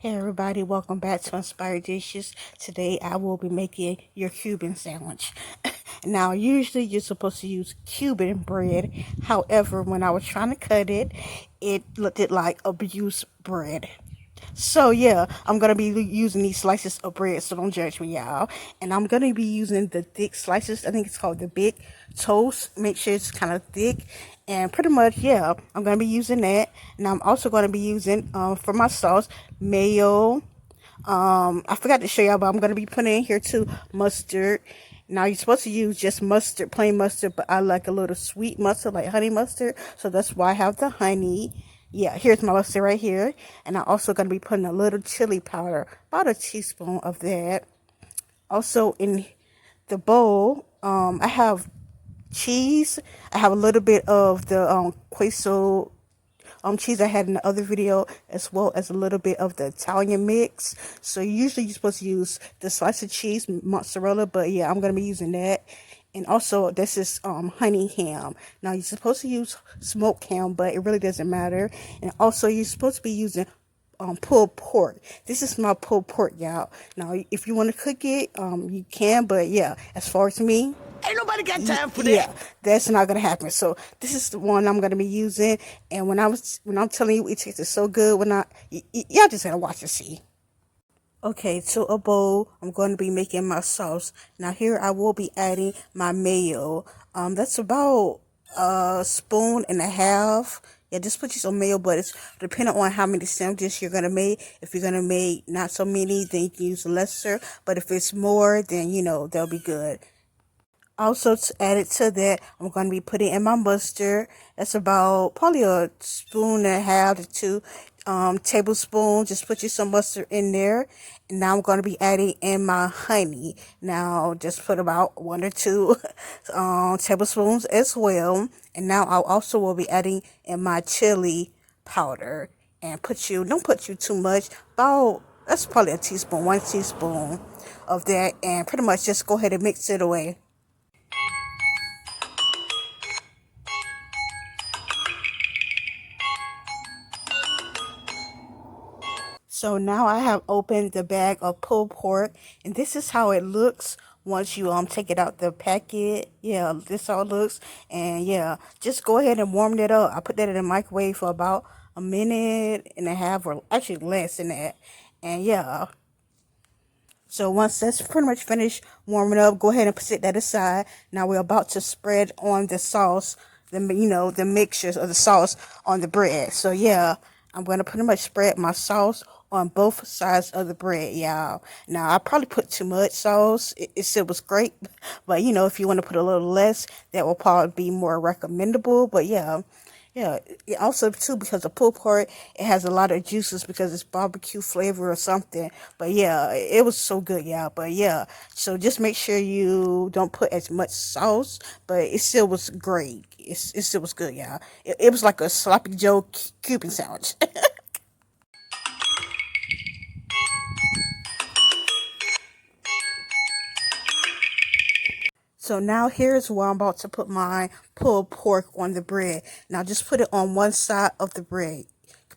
Hey everybody, welcome back to Inspired Dishes. Today I will be making your Cuban sandwich. Now, usually you're supposed to use Cuban bread. However, when I was trying to cut it, it looked like abused bread. So yeah, I'm gonna be using these slices of bread, so don't judge me, y'all. And I'm gonna be using the thick slices. I think it's called the big toast. Make sure it's kind of thick. And pretty much, yeah, I'm gonna be using that. And I'm also gonna be using for my sauce, mayo. I forgot to show y'all, but I'm gonna be putting in here too mustard. Now you're supposed to use just mustard, plain mustard, but I like a little sweet mustard, like honey mustard. So that's why I have the honey. Yeah, here's my mustard right here. And I'm also gonna be putting a little chili powder, about a teaspoon of that. Also in the bowl, I have cheese. I have a little bit of the queso cheese I had in the other video, as well as a little bit of the Italian mix. So usually you're supposed to use the slice of cheese, mozzarella, but yeah, I'm gonna be using that. And also this is honey ham. Now you're supposed to use smoked ham, but it really doesn't matter. And also you're supposed to be using pulled pork. This is my pulled pork, y'all. Now if you want to cook it, you can, but yeah, as far as me, Ain't nobody got time for yeah, that. that's not gonna happen. So this is the one I'm gonna be using. And when I'm telling you, it tastes so good. Y'all just gotta watch and see. Okay, to a bowl, I'm going to be making my sauce. Now here I will be adding my mayo. That's about a spoon and a half. Yeah, just put you some mayo, but it's depending on how many sandwiches you're gonna make. If you're gonna make not so many, then you can use lesser. But if it's more, then they'll be good. Also, to add it to that, I'm going to be putting in my mustard. That's about probably a spoon and a half to two tablespoons. Just put you some mustard in there. And now I'm going to be adding in my honey. Now, just put about one or two tablespoons as well. And now I also will be adding in my chili powder. And don't put you too much. That's probably a teaspoon, 1 teaspoon of that. And pretty much just go ahead and mix it away. So now I have opened the bag of pulled pork, and this is how it looks once you take it out the packet. Yeah, this how it looks. And yeah, just go ahead and warm it up. I put that in the microwave for about a minute and a half, or actually less than that. And yeah, so once that's pretty much finished warming up, go ahead and set that aside. Now we're about to spread on the sauce, the mixtures of the sauce on the bread. So yeah, I'm going to pretty much spread my sauce on both sides of the bread, y'all. Now I probably put too much sauce. It still was great, but if you want to put a little less, that will probably be more recommendable. But yeah. Yeah, also too, because the pulled pork, it has a lot of juices because it's barbecue flavor or something. But yeah, it was so good, yeah. But yeah, so just make sure you don't put as much sauce, but it still was great. It still was good, yeah. It was like a sloppy Joe Cuban sandwich. So now here's where I'm about to put my pulled pork on the bread. Now just put it on one side of the bread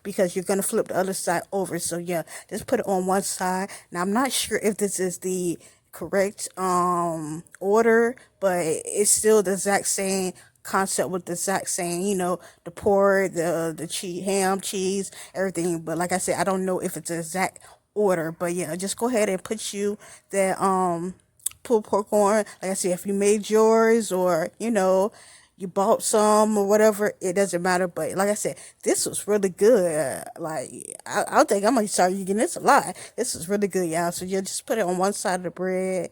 because you're going to flip the other side over. So yeah, just put it on one side. Now I'm not sure if this is the correct order, but it's still the exact same concept with the exact same, the pork, the cheese, ham, cheese, everything. But like I said, I don't know if it's the exact order, but yeah, just go ahead and put you that pulled pork on. Like I said, if you made yours or you bought some or whatever, it doesn't matter. But like I said, this was really good. Like I think I'm gonna start using this a lot. This is really good, y'all. So you just put it on one side of the bread.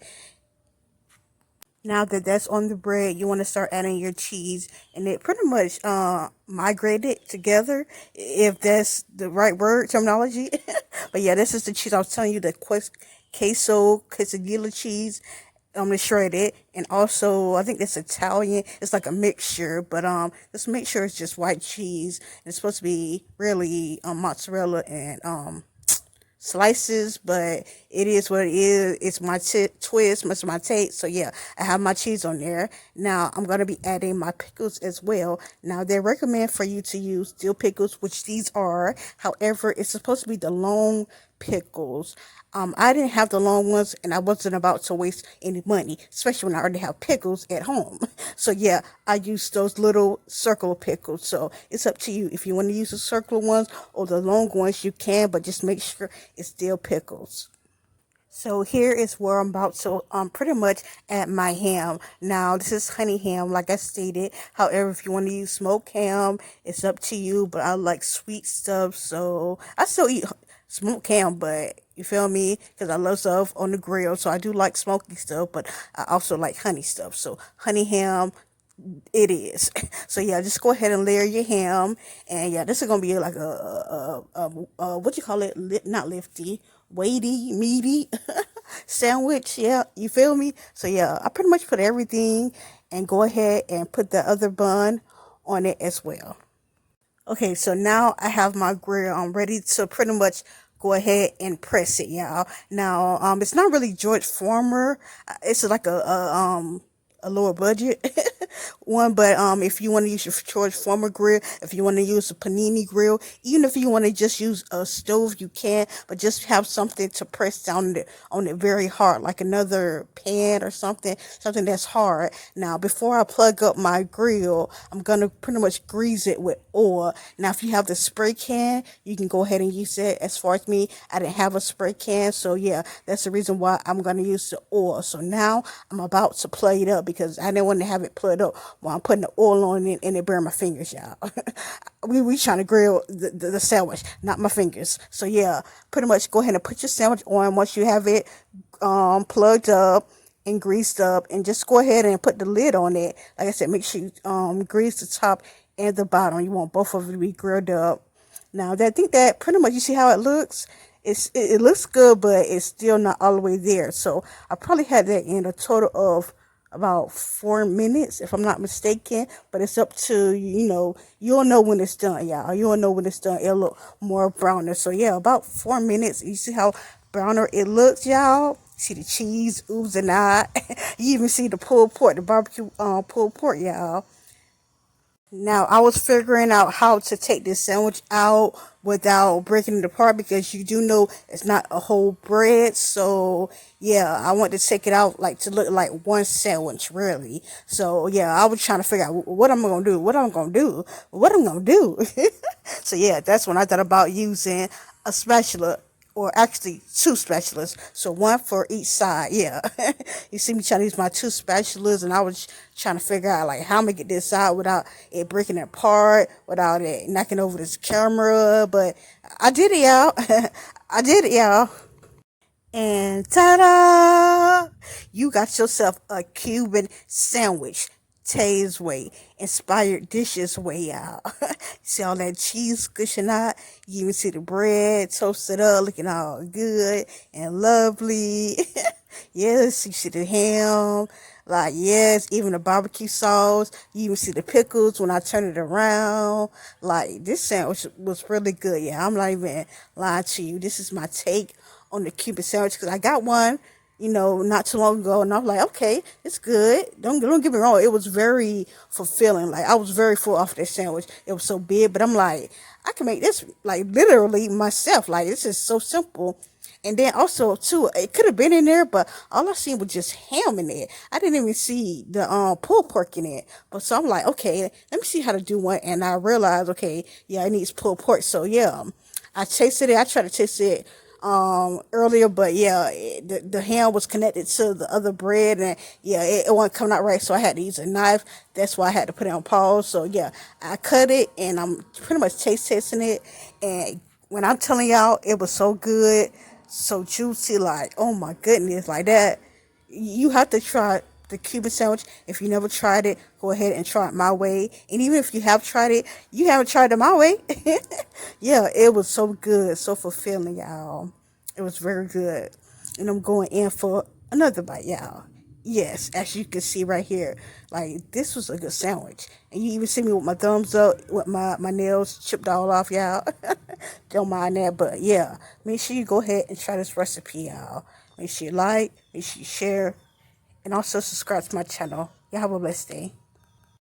Now that that's on the bread, you want to start adding your cheese, and it pretty much migrated together, if that's the right word terminology. But yeah, this is the cheese I was telling you, the queso quesadilla cheese. I'm gonna shred it, and also I think it's Italian. It's like a mixture, but just make sure it's just white cheese. It's supposed to be really mozzarella and slices, but it is what it is. It's my twist, it's my take. So yeah, I have my cheese on there. Now I'm gonna be adding my pickles as well. Now they recommend for you to use dill pickles, which these are. However, it's supposed to be the long pickles. I didn't have the long ones, and I wasn't about to waste any money, especially when I already have pickles at home. So yeah, I use those little circle pickles. So it's up to you if you want to use the circle ones or the long ones. You can, but just make sure it's still pickles. So here is where I'm about to pretty much add my ham. Now this is honey ham, like I stated. However, if you want to use smoked ham, it's up to you. But I like sweet stuff, so I still eat smoked ham. But you feel me? Because I love stuff on the grill, so I do like smoky stuff. But I also like honey stuff. So honey ham, it is. So yeah, just go ahead and layer your ham, and yeah, this is gonna be like what you call it? Not lifty, weighty, meaty sandwich. Yeah, you feel me? So yeah, I pretty much put everything, and go ahead and put the other bun on it as well. Okay, so now I have my grill. I'm ready to pretty much go ahead and press it, y'all. Now, it's not really George Foreman. It's like a lower budget one, but if you want to use your George Foreman grill, if you want to use a panini grill, even if you want to just use a stove, you can, but just have something to press down on it very hard, like another pan or something that's hard. Now, before I plug up my grill, I'm gonna pretty much grease it with oil. Now, if you have the spray can, you can go ahead and use it. As far as me, I didn't have a spray can, so yeah, that's the reason why I'm gonna use the oil. So now I'm about to plug it up because I didn't want to have it plugged up while I'm putting the oil on it and it burn my fingers, y'all. we trying to grill the sandwich, not my fingers. So yeah, pretty much go ahead and put your sandwich on once you have it plugged up and greased up, and just go ahead and put the lid on it. Like I said, make sure you grease the top and the bottom. You want both of them to be grilled up. Now, I think that pretty much, you see how it looks? It looks good, but it's still not all the way there. So I probably had that in a total of about 4 minutes, if I'm not mistaken. But it's up to, you'll know when it's done, y'all. You'll know when it's done. It'll look more browner. So yeah, about 4 minutes. You see how browner it looks, y'all? See the cheese oozing out. You even see the pulled pork, the barbecue pulled pork, y'all. Now, I was figuring out how to take this sandwich out without breaking it apart, because you do know it's not a whole bread. So, yeah, I want to take it out like to look like one sandwich, really. So, yeah, I was trying to figure out what I'm going to do, what I'm going to do. So, yeah, that's when I thought about using a spatula, or actually two spatulas, so one for each side. Yeah. You see me trying to use my two spatulas, and I was trying to figure out like how I'm gonna get this out without it breaking it apart, without it knocking over this camera. But I did it, y'all. I did it, y'all. And ta-da! You got yourself a Cuban sandwich. Tay's way. Inspired dishes way out. See all that cheese gushing out? You even see the bread toasted up, looking all good and lovely. Yes, you see the ham. Like, yes, even the barbecue sauce. You even see the pickles when I turn it around. Like, this sandwich was really good. Yeah, I'm not even lying to you. This is my take on the Cuban sandwich, because I got one, not too long ago, and I was like, okay, it's good. Don't get me wrong, it was very fulfilling. Like, I was very full off that sandwich. It was so big, but I'm like, I can make this like literally myself. Like, this is so simple. And then also too, it could have been in there, but all I seen was just ham in it. I didn't even see the pulled pork in it. But so I'm like, okay, let me see how to do one. And I realized, okay, yeah, it needs pulled pork. So yeah, I tasted it. I tried to taste it earlier, but yeah, the ham was connected to the other bread, and yeah, it wasn't coming out right, so I had to use a knife. That's why I had to put it on pause. So yeah, I cut it, and I'm pretty much tasting it, and when I'm telling y'all, it was so good, so juicy, like, oh my goodness, like that. You have to try the Cuban sandwich. If you never tried it, go ahead and try it my way. And even if you have tried it, you haven't tried it my way. Yeah, it was so good, so fulfilling, y'all. It was very good. And I'm going in for another bite, y'all. Yes, as you can see right here, like, this was a good sandwich. And you even see me with my thumbs up, with my nails chipped all off, y'all. Don't mind that, but yeah, make sure you go ahead and try this recipe, y'all. Make sure you like, make sure you share, and also subscribe to my channel. Y'all have a blessed day.